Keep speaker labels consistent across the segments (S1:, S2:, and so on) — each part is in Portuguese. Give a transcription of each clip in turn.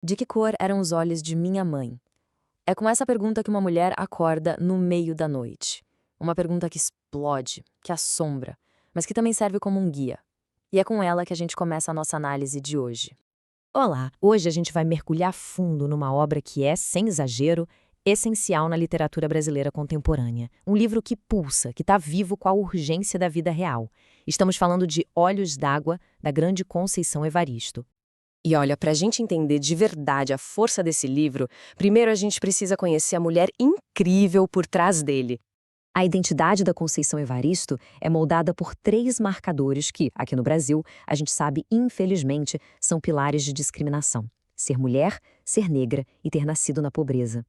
S1: De que cor eram os olhos de minha mãe? É com essa pergunta que uma mulher acorda no meio da noite. Uma pergunta que explode, que assombra, mas que também serve como um guia. E é com ela que a gente começa a nossa análise de hoje.
S2: Olá! Hoje a gente vai mergulhar fundo numa obra que é, sem exagero, essencial na literatura brasileira contemporânea. Um livro que pulsa, que está vivo com a urgência da vida real. Estamos falando de Olhos d'Água, da grande Conceição Evaristo.
S1: E olha, para a gente entender de verdade a força desse livro, primeiro a gente precisa conhecer a mulher incrível por trás dele.
S2: A identidade da Conceição Evaristo é moldada por três marcadores que, aqui no Brasil, a gente sabe, infelizmente, são pilares de discriminação: ser mulher, ser negra e ter nascido na pobreza.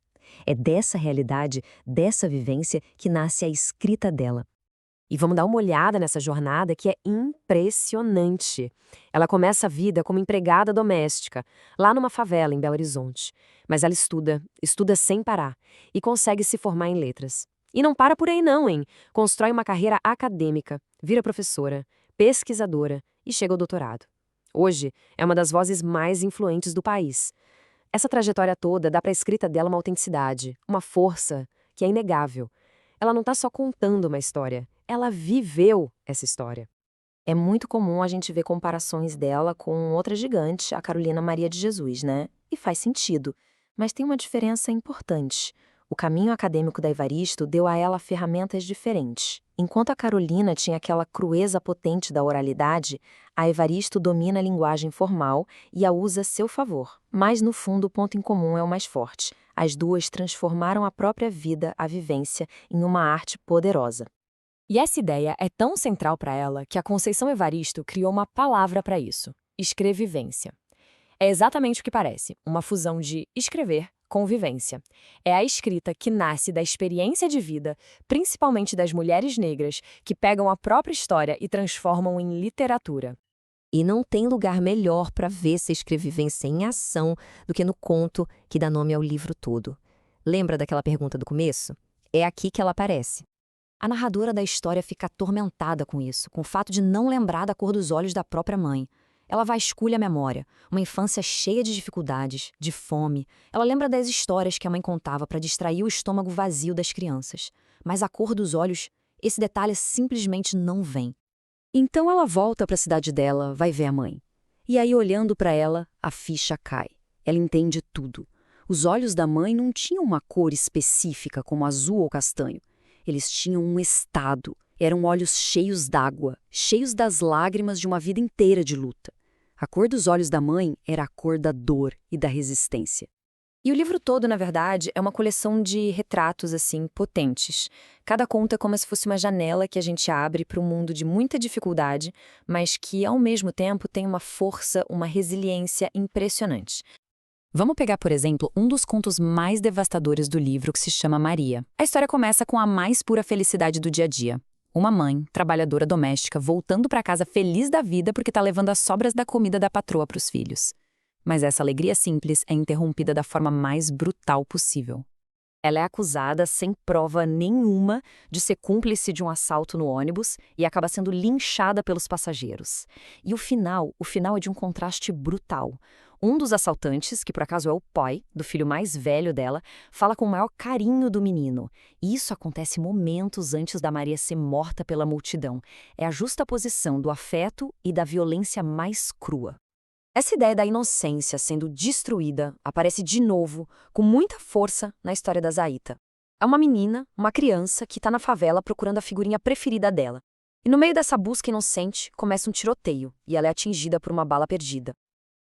S2: É dessa realidade, dessa vivência, que nasce a escrita dela.
S1: E vamos dar uma olhada nessa jornada que é impressionante. Ela começa a vida como empregada doméstica, lá numa favela em Belo Horizonte. Mas ela estuda, estuda sem parar, e consegue se formar em letras. E não para por aí não, hein? Constrói uma carreira acadêmica, vira professora, pesquisadora e chega ao doutorado. Hoje, é uma das vozes mais influentes do país. Essa trajetória toda dá para a escrita dela uma autenticidade, uma força que é inegável. Ela não está só contando uma história, ela viveu essa história.
S2: É muito comum a gente ver comparações dela com outra gigante, a Carolina Maria de Jesus, né? E faz sentido. Mas tem uma diferença importante. O caminho acadêmico da Evaristo deu a ela ferramentas diferentes. Enquanto a Carolina tinha aquela crueza potente da oralidade, a Evaristo domina a linguagem formal e a usa a seu favor. Mas, no fundo, o ponto em comum é o mais forte. As duas transformaram a própria vida, a vivência, em uma arte poderosa.
S1: E essa ideia é tão central para ela que a Conceição Evaristo criou uma palavra para isso: escrevivência. É exatamente o que parece, uma fusão de escrever com vivência. É a escrita que nasce da experiência de vida, principalmente das mulheres negras, que pegam a própria história e transformam em literatura.
S2: E não tem lugar melhor para ver essa escrevivência em ação do que no conto que dá nome ao livro todo. Lembra daquela pergunta do começo? É aqui que ela aparece. A narradora da história fica atormentada com isso, com o fato de não lembrar da cor dos olhos da própria mãe. Ela vasculha a memória, uma infância cheia de dificuldades, de fome. Ela lembra das histórias que a mãe contava para distrair o estômago vazio das crianças. Mas a cor dos olhos, esse detalhe simplesmente não vem. Então ela volta para a cidade dela, vai ver a mãe. E aí, olhando para ela, a ficha cai. Ela entende tudo. Os olhos da mãe não tinham uma cor específica, como azul ou castanho. Eles tinham um estado. Eram olhos cheios d'água, cheios das lágrimas de uma vida inteira de luta. A cor dos olhos da mãe era a cor da dor e da resistência.
S1: E o livro todo, na verdade, é uma coleção de retratos, assim, potentes. Cada conto é como se fosse uma janela que a gente abre para um mundo de muita dificuldade, mas que, ao mesmo tempo, tem uma força, uma resiliência impressionante. Vamos pegar, por exemplo, um dos contos mais devastadores do livro, que se chama Maria. A história começa com a mais pura felicidade do dia a dia. Uma mãe, trabalhadora doméstica, voltando para casa feliz da vida porque está levando as sobras da comida da patroa para os filhos. Mas essa alegria simples é interrompida da forma mais brutal possível. Ela é acusada, sem prova nenhuma, de ser cúmplice de um assalto no ônibus e acaba sendo linchada pelos passageiros. E o final é de um contraste brutal. Um dos assaltantes, que por acaso é o pai do filho mais velho dela, fala com o maior carinho do menino. E isso acontece momentos antes da Maria ser morta pela multidão. É a justaposição do afeto e da violência mais crua. Essa ideia da inocência sendo destruída aparece de novo, com muita força, na história da Zaita. É uma menina, uma criança, que está na favela procurando a figurinha preferida dela. E no meio dessa busca inocente, começa um tiroteio, e ela é atingida por uma bala perdida.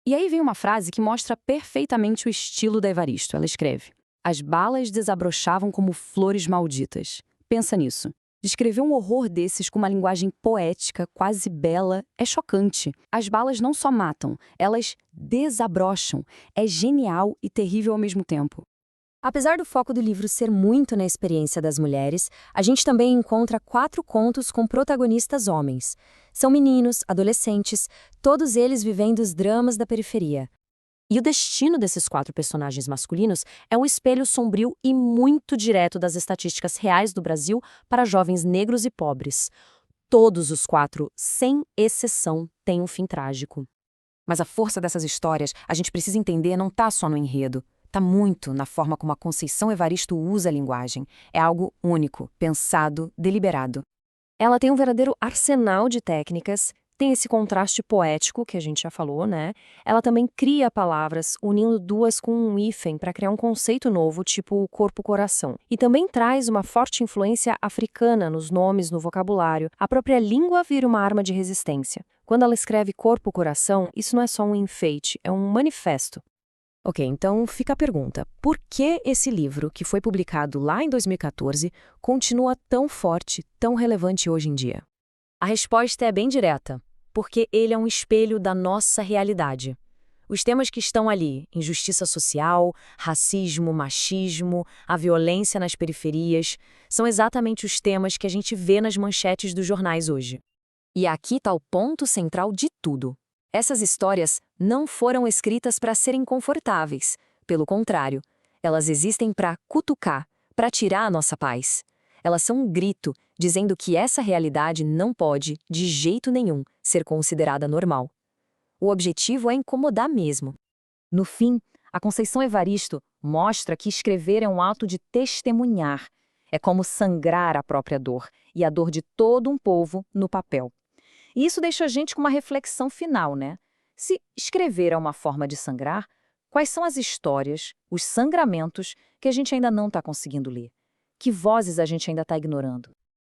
S1: E aí vem uma frase que mostra perfeitamente o estilo da Evaristo. Ela escreve: "As balas desabrochavam como flores malditas." Pensa nisso. Descrever um horror desses com uma linguagem poética, quase bela, é chocante. As balas não só matam, elas desabrocham. É genial e terrível ao mesmo tempo. Apesar do foco do livro ser muito na experiência das mulheres, a gente também encontra 4 contos com protagonistas homens. São meninos, adolescentes, todos eles vivendo os dramas da periferia. E o destino desses 4 personagens masculinos é um espelho sombrio e muito direto das estatísticas reais do Brasil para jovens negros e pobres. Todos os 4, sem exceção, têm um fim trágico. Mas a força dessas histórias, a gente precisa entender, não está só no enredo. Está muito na forma como a Conceição Evaristo usa a linguagem. É algo único, pensado, deliberado. Ela tem um verdadeiro arsenal de técnicas, tem esse contraste poético que a gente já falou, né? Ela também cria palavras, unindo duas com um hífen para criar um conceito novo, tipo corpo-coração. E também traz uma forte influência africana nos nomes, no vocabulário. A própria língua vira uma arma de resistência. Quando ela escreve corpo-coração, isso não é só um enfeite, é um manifesto. Ok, então fica a pergunta: por que esse livro, que foi publicado lá em 2014, continua tão forte, tão relevante hoje em dia? A resposta é bem direta, porque ele é um espelho da nossa realidade. Os temas que estão ali, injustiça social, racismo, machismo, a violência nas periferias, são exatamente os temas que a gente vê nas manchetes dos jornais hoje. E aqui está o ponto central de tudo. Essas histórias não foram escritas para serem confortáveis. Pelo contrário, elas existem para cutucar, para tirar a nossa paz. Elas são um grito dizendo que essa realidade não pode, de jeito nenhum, ser considerada normal. O objetivo é incomodar mesmo. No fim, a Conceição Evaristo mostra que escrever é um ato de testemunhar. É como sangrar a própria dor e a dor de todo um povo no papel. E isso deixa a gente com uma reflexão final, né? Se escrever é uma forma de sangrar, quais são as histórias, os sangramentos que a gente ainda não está conseguindo ler? Que vozes a gente ainda está ignorando?